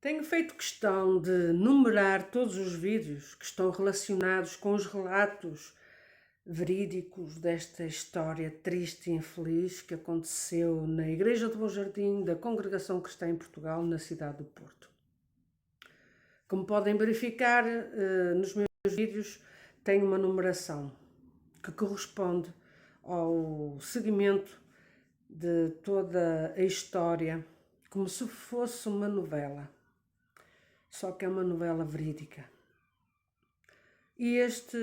Tenho feito questão de numerar todos os vídeos que estão relacionados com os relatos verídicos desta história triste e infeliz que aconteceu na Igreja do Bom Jardim da Congregação Cristã em Portugal, na cidade do Porto. Como podem verificar, nos meus vídeos tenho uma numeração que corresponde ao seguimento de toda a história, como se fosse uma novela. Só que é uma novela verídica. E este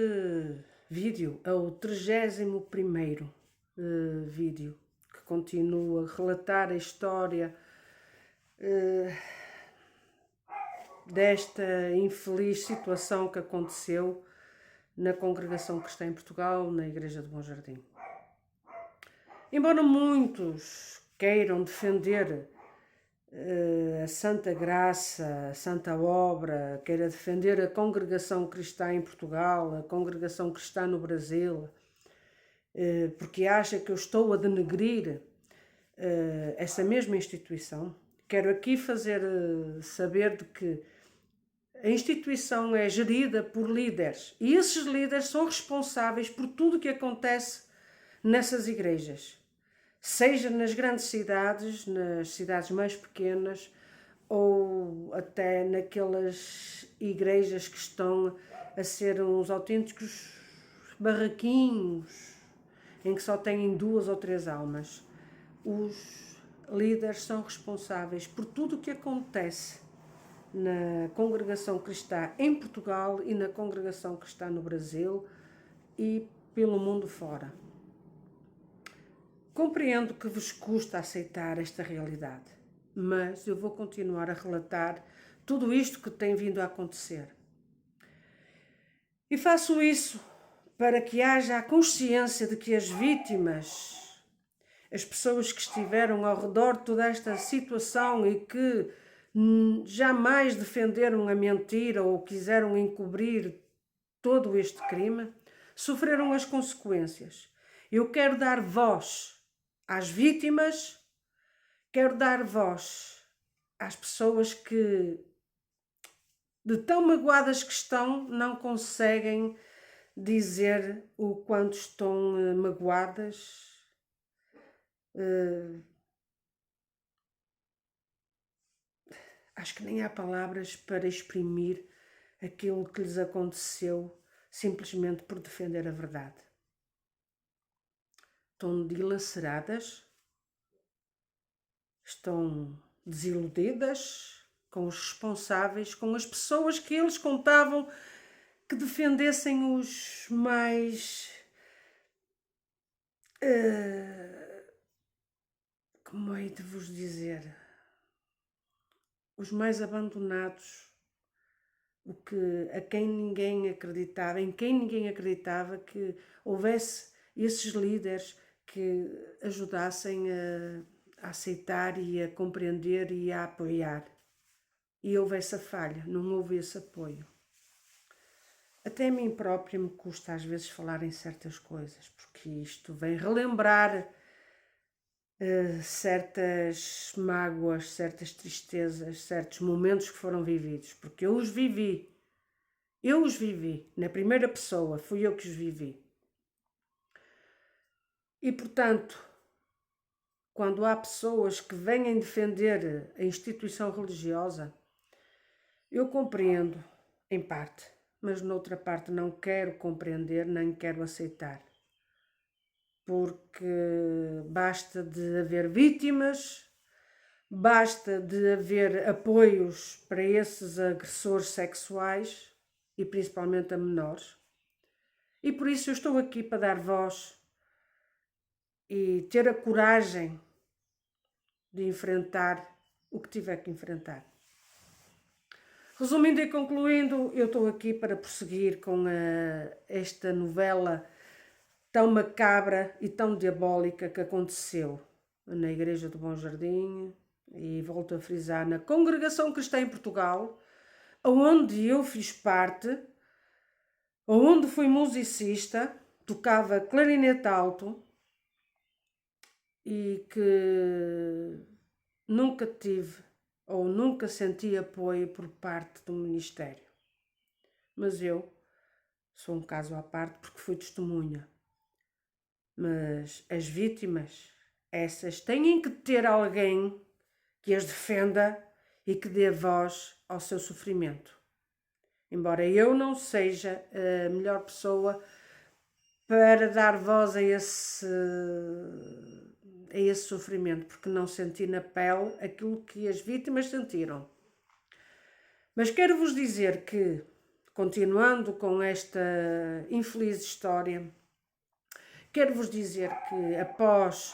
vídeo é o 31º vídeo que continua a relatar a história desta infeliz situação que aconteceu na Congregação Cristã em Portugal, na Igreja do Bom Jardim. Embora muitos queiram defender a Santa Graça, a Santa Obra, queira defender a Congregação Cristã em Portugal, a Congregação Cristã no Brasil, porque acha que eu estou a denegrir essa mesma instituição. Quero aqui fazer saber de que a instituição é gerida por líderes e esses líderes são responsáveis por tudo o que acontece nessas igrejas. Seja nas grandes cidades, nas cidades mais pequenas ou até naquelas igrejas que estão a ser uns autênticos barraquinhos em que só têm 2 ou 3 almas. Os líderes são responsáveis por tudo o que acontece na Congregação Cristã em Portugal e na Congregação Cristã no Brasil e pelo mundo fora. Compreendo que vos custa aceitar esta realidade, mas eu vou continuar a relatar tudo isto que tem vindo a acontecer. E faço isso para que haja a consciência de que as vítimas, as pessoas que estiveram ao redor de toda esta situação e que jamais defenderam a mentira ou quiseram encobrir todo este crime, sofreram as consequências. Eu quero dar voz às vítimas, quero dar voz às pessoas que, de tão magoadas que estão, não conseguem dizer o quanto estão magoadas. Acho que nem há palavras para exprimir aquilo que lhes aconteceu simplesmente por defender a verdade. Estão dilaceradas, estão desiludidas com os responsáveis, com as pessoas que eles contavam que defendessem os mais, como hei de vos dizer, os mais abandonados, em quem ninguém acreditava que houvesse esses líderes que ajudassem a aceitar e a compreender e a apoiar. E houve essa falha, não houve esse apoio. Até a mim própria me custa às vezes falar em certas coisas, porque isto vem relembrar certas mágoas, certas tristezas, certos momentos que foram vividos, porque eu os vivi, na primeira pessoa, fui eu que os vivi. E, portanto, quando há pessoas que vêm defender a instituição religiosa, eu compreendo, em parte, mas noutra parte não quero compreender, nem quero aceitar. Porque basta de haver vítimas, basta de haver apoios para esses agressores sexuais e principalmente a menores. E por isso eu estou aqui para dar voz e ter a coragem de enfrentar o que tiver que enfrentar. Resumindo e concluindo, eu estou aqui para prosseguir com esta novela tão macabra e tão diabólica que aconteceu na Igreja do Bom Jardim e, volto a frisar, na Congregação Cristã em Portugal, onde eu fiz parte, onde fui musicista, tocava clarinete alto e que nunca tive ou nunca senti apoio por parte do Ministério. Mas eu sou um caso à parte porque fui testemunha. Mas as vítimas, essas, têm que ter alguém que as defenda e que dê voz ao seu sofrimento. Embora eu não seja a melhor pessoa para dar voz a esse sofrimento, porque não senti na pele aquilo que as vítimas sentiram. Mas quero vos dizer que, continuando com esta infeliz história, quero vos dizer que após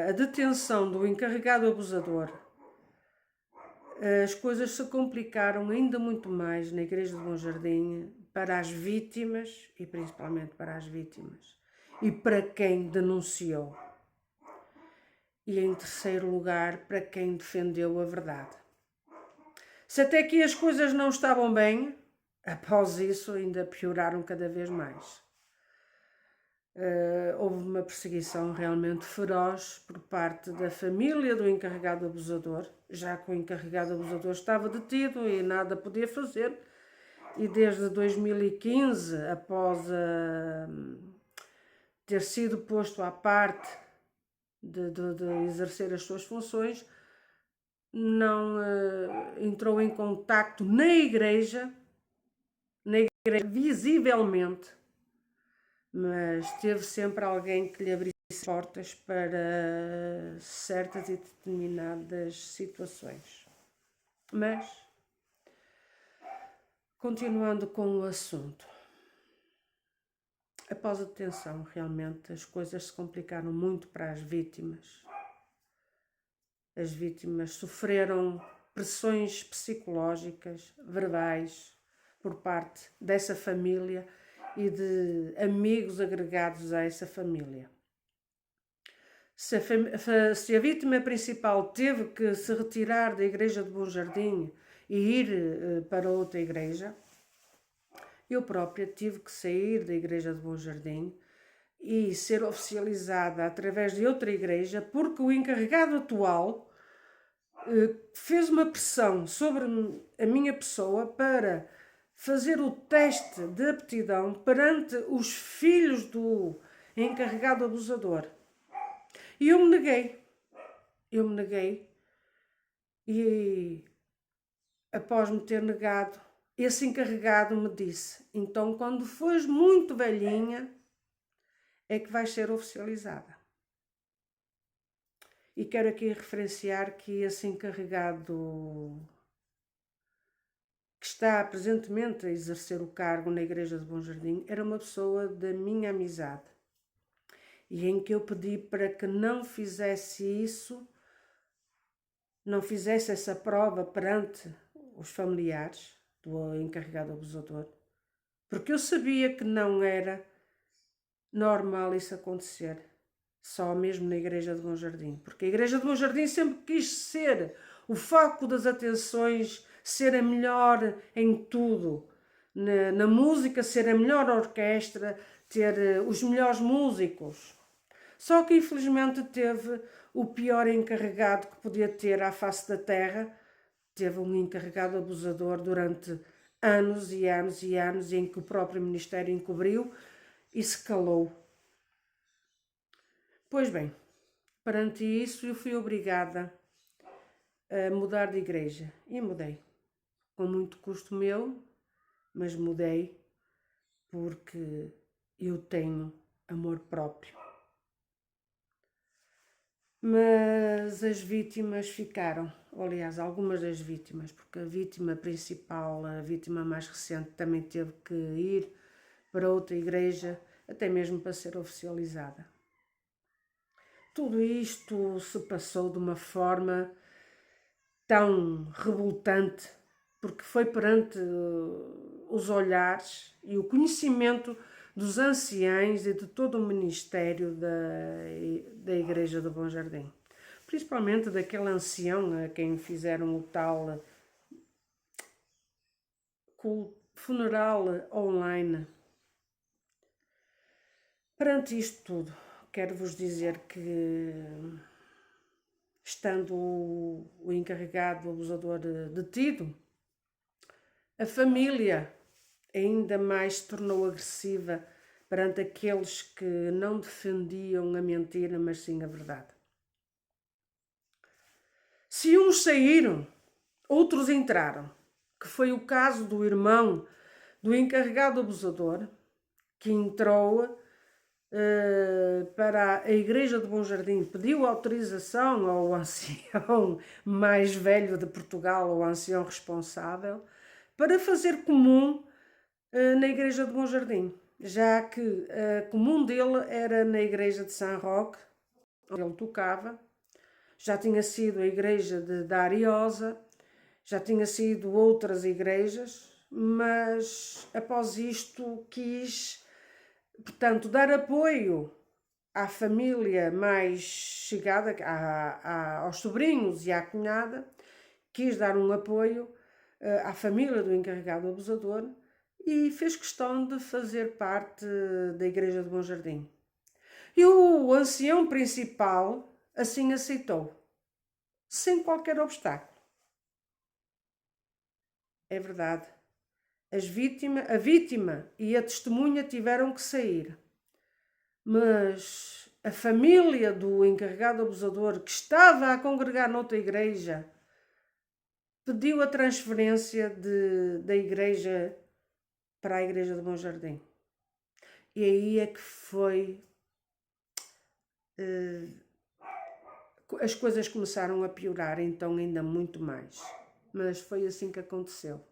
a detenção do encarregado abusador, as coisas se complicaram ainda muito mais na Igreja de Bom Jardim para as vítimas, e principalmente para as vítimas, e para quem denunciou. E em terceiro lugar, para quem defendeu a verdade. Se até aqui as coisas não estavam bem, após isso ainda pioraram cada vez mais. Houve uma perseguição realmente feroz por parte da família do encarregado abusador, já que o encarregado abusador estava detido e nada podia fazer. E desde 2015, após ter sido posto à parte de exercer as suas funções, não entrou em contacto na igreja visivelmente, mas teve sempre alguém que lhe abrisse portas para certas e determinadas situações. Mas, continuando com o assunto, após a detenção, realmente as coisas se complicaram muito para as vítimas. As vítimas sofreram pressões psicológicas, verbais, por parte dessa família e de amigos agregados a essa família. Se a vítima principal teve que se retirar da Igreja de Bom Jardim e ir para outra igreja, eu própria tive que sair da Igreja de Bom Jardim e ser oficializada através de outra igreja, porque o encarregado atual fez uma pressão sobre a minha pessoa para fazer o teste de aptidão perante os filhos do encarregado abusador. E eu me neguei. E após me ter negado, esse encarregado me disse: então, quando fores muito velhinha, é que vais ser oficializada. E quero aqui referenciar que esse encarregado que está presentemente a exercer o cargo na Igreja de Bom Jardim era uma pessoa da minha amizade e em que eu pedi para que não fizesse isso, não fizesse essa prova perante os familiares do encarregado abusador, porque eu sabia que não era normal isso acontecer, só mesmo na Igreja de Bom Jardim, porque a Igreja de Bom Jardim sempre quis ser o foco das atenções, ser a melhor em tudo, na música ser a melhor orquestra, ter os melhores músicos. Só que infelizmente teve o pior encarregado que podia ter à face da terra, teve um encarregado abusador durante anos e anos e anos, em que o próprio Ministério encobriu e se calou. Pois bem, perante isso eu fui obrigada a mudar de igreja e mudei, com muito custo meu, mas mudei porque eu tenho amor próprio. Mas as vítimas ficaram, aliás, algumas das vítimas, porque a vítima principal, a vítima mais recente, também teve que ir para outra igreja, até mesmo para ser oficializada. Tudo isto se passou de uma forma tão revoltante, porque foi perante os olhares e o conhecimento dos anciães e de todo o ministério da Igreja do Bom Jardim. Principalmente daquele ancião a quem fizeram o tal funeral online. Perante isto tudo, quero-vos dizer que estando o encarregado, o abusador, detido, a família ainda mais se tornou agressiva perante aqueles que não defendiam a mentira, mas sim a verdade. Se uns saíram, outros entraram, que foi o caso do irmão do encarregado abusador, que entrou para a Igreja de Bom Jardim, pediu autorização ao ancião mais velho de Portugal, ao ancião responsável, para fazer comum na Igreja de Bom Jardim, já que a comum dele era na Igreja de São Roque, onde ele tocava. Já tinha sido a Igreja da Ariosa, já tinha sido outras igrejas, mas após isto quis, portanto, dar apoio à família mais chegada, aos sobrinhos e à cunhada, quis dar um apoio à família do encarregado abusador e fez questão de fazer parte da Igreja de Bom Jardim. E o ancião principal assim aceitou, sem qualquer obstáculo. É verdade. A vítima e a testemunha tiveram que sair, mas a família do encarregado abusador, que estava a congregar noutra igreja, pediu a transferência da igreja para a Igreja de Bom Jardim. E aí é que foi... as coisas começaram a piorar, então ainda muito mais. Mas foi assim que aconteceu.